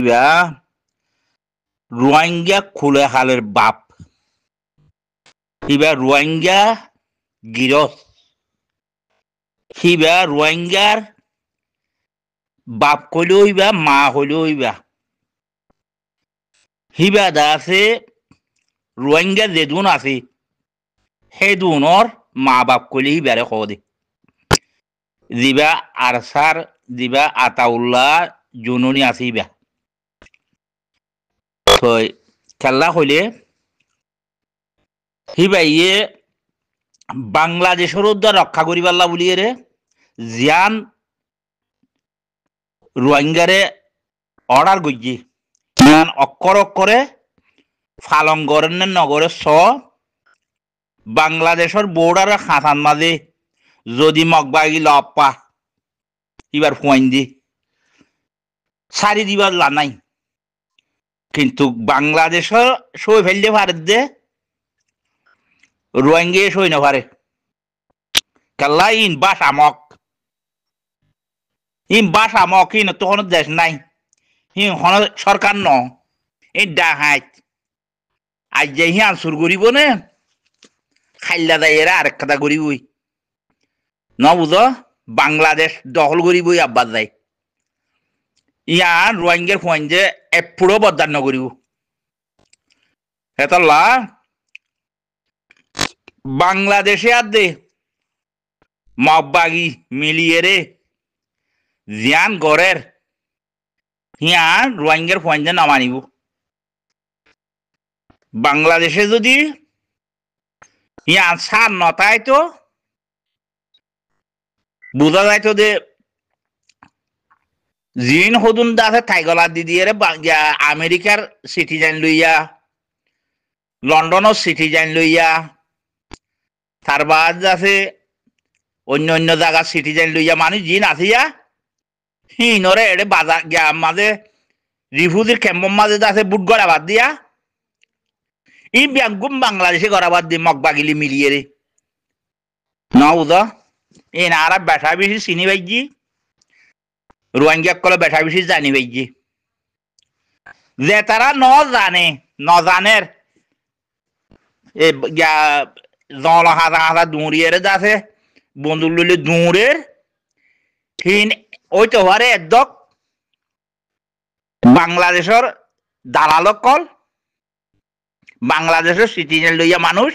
ইবা রোহিঙ্গা খুলে হালের বাপ ইবা রোহিঙ্গা গিরস হিবা রোহিঙ্গার বাপ কইলেও হইবা মা হইলেও হইবা হিবা দা আছে রোহিঙ্গা যেদুন আছে সেদুনৰ মা বাপ কইলে হিবারে খদে দিবা আরসার দিবা আতাউল্লাহ জুনুনি আছে হিবা তো খেলা হইলে হিবা ইয়ে বাংলাদেশের উদ্ধার রক্ষা করি পারলা বলিয়ে রে জিয়ান রোহিঙ্গারে অর্ডার গজ্জি জিয়ান অক্ষর অক্ষরে ফালঙ্গরের নগরে বাংলাদেশের বর্ডারের খাতান মাঝে যদি মগবাগি লপা এবার ফুয়াইন দি সারি দিবার নাই কিন্তু বাংলাদেশের সই ফেললে ভারত দে রোহিঙ্গা সই না পারে কাল্লা ইন বাসামক ইন তখন দেশ নাই হন সরকার ন এই ডাহাত আজ যে আনসুর করিব নে খাইলা দেয় এরা আরেক কথা করিবই ন বুঝ বাংলাদেশ দখল করিবই আব্বাস যায় ইয়ান রোহিঙ্গার ফুয়াইন যে এপুরো বদার নকরিব হেতল্লা বাংলাদেশে আর দে মগবাগি মিলিয়ে রে জিয়ান গড়ের হিয়ান রোহিঙ্গার ফুয়াইন যে নামানিব বাংলাদেশে যদি ইয়ান সার নতায় তো বোঝা যাইতো যে জিন হদুন দাসে থাইগলা দি দিয়ে আমেরিকার সিটিজেন লইয়া লন্ডনের সিটিজেন লইয়া তার বাদ আছে অন্য অন্য জায়গার সিটিজেন লইয়া মানুষ জিন আসিয়া হিনরে এড়ে বাজার মাঝে রিফিউজির ক্যাম্পর মাঝে আছে বুট গড়া বাদ দিয়া ই ব্যাঙ্গুম বাংলাদেশে গড়া বাদ দিয়ে মগবাগিলি মিলিয়ে রে না বুঝা এ না আর বেঠা বেশি চিনি পাইছি রোহিঙ্গা কলে বেঠা বেশি জানি পাইছি যে তারা নজানের জল হাজা হাজা দৌড়িয়ে যাচ্ছে বন্ধু লইলে দৌড়ের হিন ওই তো হারে একদক বাংলাদেশের দালালক কল বাংলাদেশের সিটিজেন লইয়া মানুষ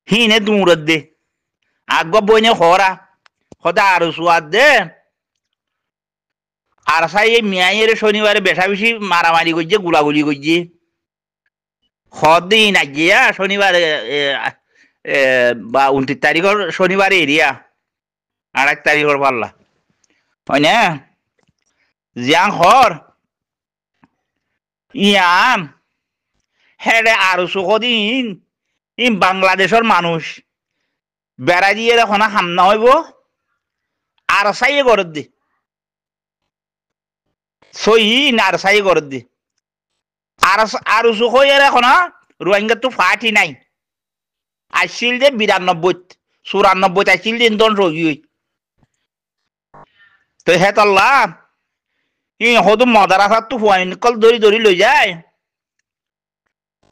হিনে দৌড়ত দে আগ বইনে হরা হতে আরো সুয়াদ দে আর সাই মিয়াইয়ের শনিবারে বেশা বেশি মারামারি করছে গুলাগুলি করছে হদিন গিয়া শনিবারে বা 29 তারিখের শনিবারে এরিয়া 28 তারিখের পাল্লা হয় না জিয়াং হর ইয়ান হেডে আরো সুখদিন ই বাংলাদেশের মানুষ বেড়া দিয়ে এখন হামনা হইব আর সাইয়ে গরত দি সই আর সাইয়ে গরত দি আর সুখ হয়ে এখন রোহিঙ্গা তো ফাটি নাই আসছিল যে 92 আসছিল যে দন রোগী তো হেতল্লা ই হদু মদারাসার তো ফুয়াইন কল ধরি ধরি লই যায়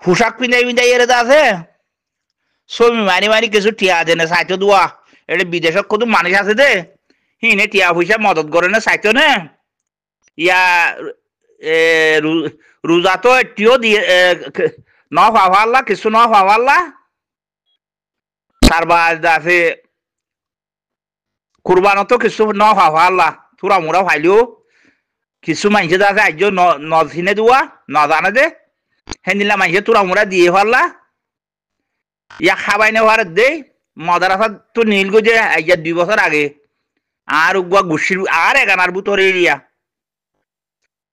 পোশাক পিন্ধাই এর আছে ছবি মারি কিছু টিয়া দে না সাইতো দোয়া এটা বিদেশত কত মানুষ আছে দে হিনে টিয়া পয়সা মদত করে না সাইতো না ইয়া রোজা তো এটিও দিয়ে ন পাওয়াল্লা কিছু ন পাওয়াল্লা তারপর আছে কুরবানতো কিছু ন পাওয়াল্লা তোরা মোরা ভাইলেও কিছু মানুষে আছে আজ নজিনে দোয়া নজানে দে হেনিলা মানুষে তোরা মোরা দিয়ে পারলা ইয়া খাবাই নেওয়ার দে মদারাসা তো নীলগো যে 2 বছর আগে আর উগুয়া গুসির আর এগানার বুতর এরিয়া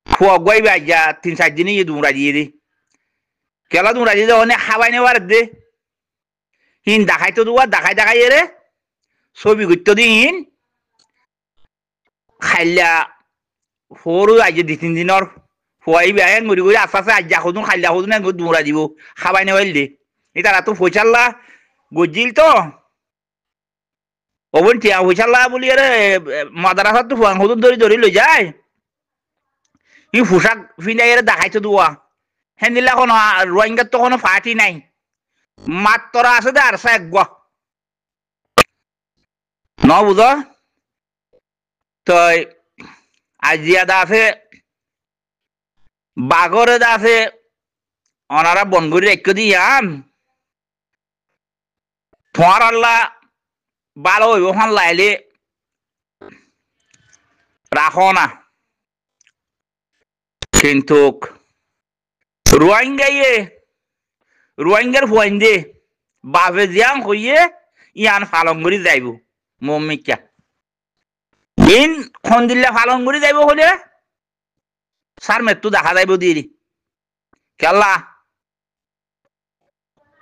খুয়াই আইয়া 3-4 দিনে ইয়ে দুমরা দিয়ে দি কেলা দুমরা দিয়ে অনেক খাবাই নেওয়ার দে হিন দেখাই তো দুয়া দেখাই এরে ছবি করতে দিন খাইলা সরু আইয়া 2-3 দিনের খুয়াই বেন মরি করে আস্তে আস্তে আজ্জা খুদুন খাইলা খুদুন দুমরা দিব খাবাই নেওয়ার দে এটা তো পয়সাল্লা গজিল তো ওবন টিয়া পয়সাল্লা বলি আরে মাদারাসাত তো ফুয়াং হদুন ধরি লই যায় ই পোশাক ফিনাইয়ের দেখাইতো দুয়া হেন্দিলা কোনো রোহিঙ্গার তো কোনো ফাটি নাই মাত্র আছে দে আর এক গ ন বুঝ তো আজিয়াদা আছে বাগরে আছে ওনারা বনগুড়ি রেখে দিয়ান তোমার আল্লাহ ভালো হইব হান লাইলে রাখো না কিন্তু রোহিঙ্গার ফুয়াইন্দে বাপে জিয়াং হইয়ে ইয়ান ফালঙ্গুড়ি যাইব মমিকা ইন খন্দিল্লা ফালঙ্গুড়ি যাইব হলে সার মেট্টু দেখা যাইব দিদি কেলা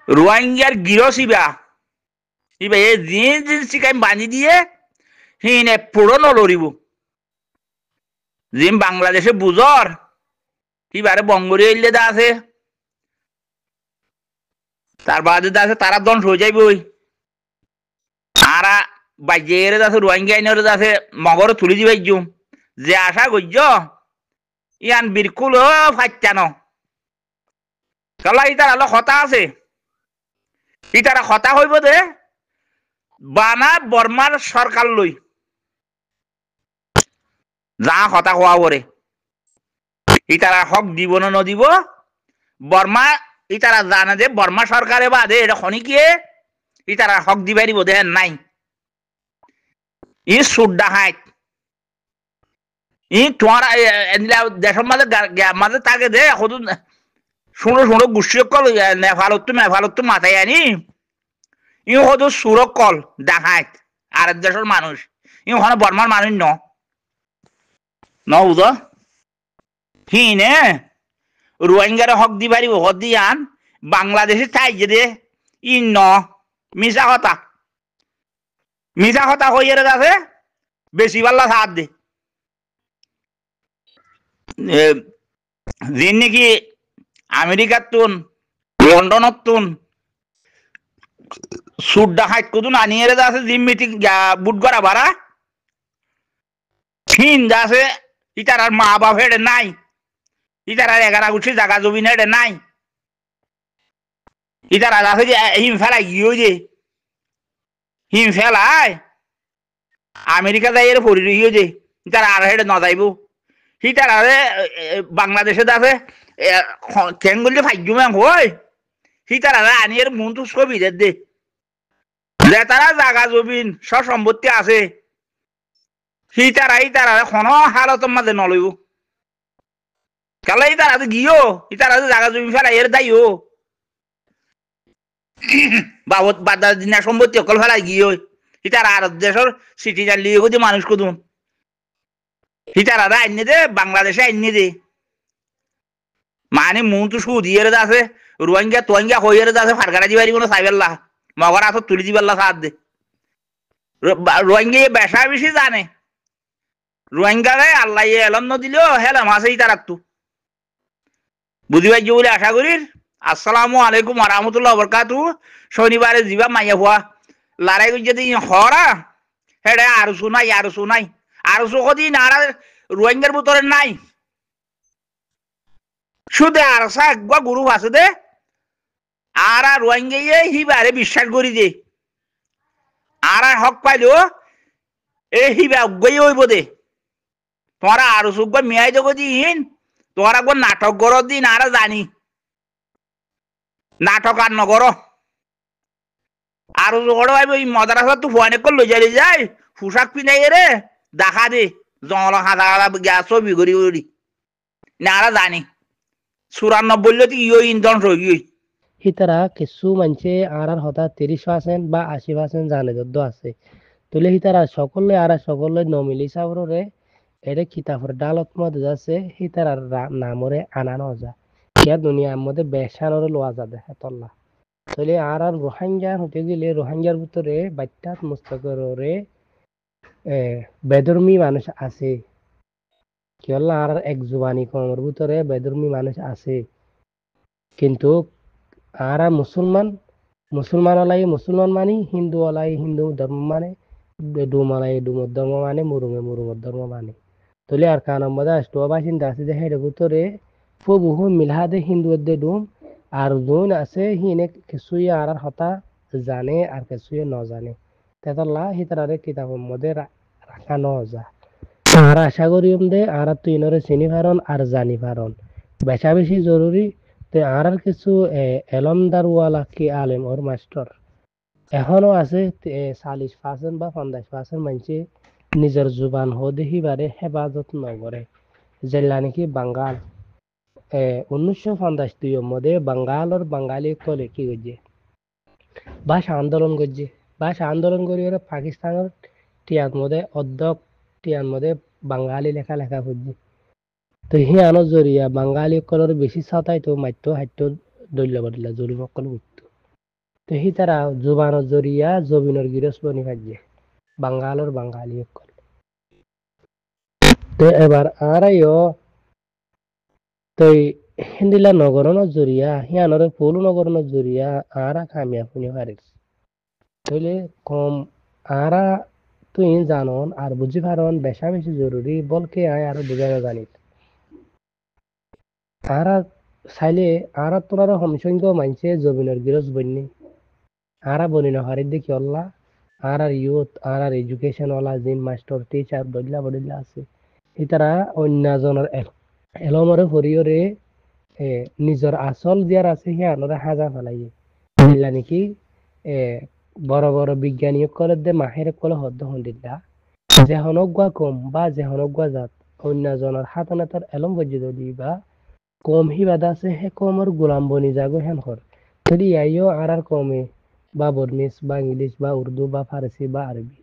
রোহিঙ্গার গিরসিবা ইবা এ জিন চিকাই বাঁধি দিয়ে হিনে পুরো নলরিব জিম বাংলাদেশে বুঝর কিবারে বঙ্গরি হইলে দা আছে তার বাদে দা আছে তারা দন হয়ে যাইব আরা বাইজের আছে রোহিঙ্গা আইনের আছে মগর তুলি দিবাই যে আশা করছ ইয়ান বিরকুল ফাইটানো কালা ইতার আলো হতা আছে ইতারা হতা হইব দে বানা বর্মার সরকার লই যা হতা হওয়া পরে ইতারা হক দিব না নদিব বর্মা ইতারা জানে যে বর্মা সরকারে বাদে এটা খনিকিয়ে ইতারা হক দিবাই দিব দেন নাই ই সুড্ডা হাইট ই তোমার দেশের মাঝে মাঝে তাকে দে শুনো শুনো গুছিয়ে কল নেফালত মাথায় আনি ই হতো সুরক কল দেখাইত আর দেশের মানুষ ই ওখানে বর্মার মানুষ ন বুঝ হিনে রোহিঙ্গার হক দি পারিব হক দিয়ান বাংলাদেশে চাই যে দে ই মিশা কথা হইয়ে আছে বেশি পাল্লা সাথ দে যেন নাকি আমেরিকার তুন লন্ডনের তুন সুড্ডা হাইট কুতুন আনিয়ে আছে জিম মিটিং বুট করা ভাড়া হিন আছে ইটার আর মা বাপ হেডে নাই ইটার আর 11 গুছি জায়গা জমি হেডে নাই ইটার আর আছে যে হিম ফেলাই গিয়ে যে হিম ফেলায় আমেরিকা যাই এর পরি রইও যে ইটার আর হেডে ন যাইব হিটার আরে বাংলাদেশে আছে কেঙ্গুলি ভাগ্যমান হই হিটার আরে আনিয়ের মন তো ছবি দে তারা জাগা জমিন সব সম্পত্তি আছে হিটার কোনো হালতের মাঝে নলইব কেলা ইতার আছে গিয়েও ইতার আছে জাগা জমি ফেলা এর দাইও বাবদ বাদার দিনা সম্পত্তি অকল ফেলাই গিয়ে ইতার আর দেশের সিটিজেন লিয়ে কদি মানুষ কদুন হিটার আরে আইনে দে বাংলাদেশে আইনে দে মানে মন তো সুদিয়ে আছে রোহিঙ্গা তোহিঙ্গা হইয়ে আছে ফারগারা দিবারি কোনো সাইবেল্লা মগর আস তুলি দিবেল্লা সাথ দে রোহিঙ্গা বেশা বেশি জানে রোহিঙ্গা আল্লাহ এলন দিলেও হেলাম আছে ইতার একটু বুঝি পাইছি বলে আশা করি আসসালামু আলাইকুম রহমতুল্লাহ বরকাতু শনিবারে যাবা মাইয়া হওয়া লড়াই করে যদি হরা হেডে আর শুনাই আর কদিন আর রোহিঙ্গার ভিতরে নাই শুধু আর একবার গুরু আছে দে আর রোহিঙ্গা হিবারে বিশ্বাস করি দে আর হক পাইলো এই হিবা অজ্ঞই হইব দে তোরা আর সুগবা মেয়াই দেবো দিন তোর একবার নাটক করো দিন আর জানি নাটক আর নগর আর ভাইব ওই মাদ্রাসা তো ফোনে করলো যাই যায় পোশাক পিনাই রে দেখা দে জঙ্গল হাঁদা হাঁদা গ্যাস ছবি করি না আর জানি 94 তো ইয়ে ইন্ধন রই হিতারা কিছু মানুষে আর হতা 30% বা 80% জানে যদ্দ আছে তুলে হিতারা সকলে নমিলি সাবরে এটা কিতাবের ডালত মধ্যে যাচ্ছে হিতারার নামরে আনানো যা কে দুনিয়ার মধ্যে বেশানোর লোয়া যা দেখে তল্লা তাহলে আর রোহিঙ্গা হতে গেলে রোহিঙ্গার ভিতরে বাচ্চাত মুস্তাকরে বেদর্মী মানুষ আছে কি হল আর এক জুবানি কমের ভিতরে বেদর্মী মানুষ আছে কিন্তু আর মুসলমান আলাই মুসলমান মানি হিন্দু আলাই হিন্দু ধর্ম মানে ডুম আলাই ডুমর ধর্ম মানে মুরুমে মুরুমর ধর্ম মানে তলে আর কানাম মধ্যে আসতো বাসিন্দা আছে যে হেডে ভিতরে ফবুহু মিলহাদে হিন্দু দে ডুম আর জোন আছে হিনে কিছুই আর হতা জানে আর কিছুই ন জানে তেতলা হিতারে কিতাবের মধ্যে রাখা ন যা আর আশা করি দে আর তুই নরে চিনি পারন আর জানি পারন বেশা বেশি জরুরি তে আর কিছু এলমদারওয়ালা কি আলেম ওর মাস্টার এখনো আছে 40% বা 50% মানুষে নিজের জুবান হো দেখিবারে হেফাজত নকরে যেলা নাকি বাঙ্গাল 1952 মধ্যে বাঙ্গালর বাঙালি কলে কি করছে ভাষা আন্দোলন করছে ভাষা আন্দোলন করি ওরা পাকিস্তানের টিয়ার মধ্যে অর্ধক টিয়ার মধ্যে বাঙালি লেখা লেখা করছে তো হিয়ানো জরিয়া বাঙালি কলর বেশি ছাতাই তো মাত্য হাত্য দৈল্য বদলা জরিম অকল উঠতো তো হি তারা জুবানের জরিয়া জবিনের গিরস বনি ভাজছে বাঙ্গালর বাঙালি অকল তো এবার আরাইও তই হিন্দিলা নগরনের জরিয়া হিয়ানরে ফুলু নগরনের জরিয়া আরা কামিয়া শুনি পারিস তাইলে কম আরা তুই জানন আর বুঝি পারন বেশা বেশি জরুরি বলকে আয় আর বুঝানো জানিত আরা চাইলে আরা তোরা হমসংখ্য মানছে জমিনের গিরস বন্যে আরা বনি না হারিদ দেখি অল্লা আর ইউথ আর এডুকেশন ওয়ালা জিন মাস্টার টিচার বদলা বদলা আছে ইতারা অন্যজনের এলমরে হরিয়রে নিজের আসল দিয়ার আছে সে আনরে হাজা ফেলাইয়ে বুঝলা নাকি এ বড় বড় বিজ্ঞানী করে দে মাহের কলে হদ্দ হন্দিল্লা যেহনক গুয়া কম বা যেহনক গুয়া জাত অন্যজনের হাতানাতার এলম বজ্জি দলি বা কম হি বাদা আছে হে কমর গোলাম বনি যাগো হেন হর যদি আইও আর কমে বা বর্মিস বা ইংলিশ বা উর্দু বা ফারসি বা আরবি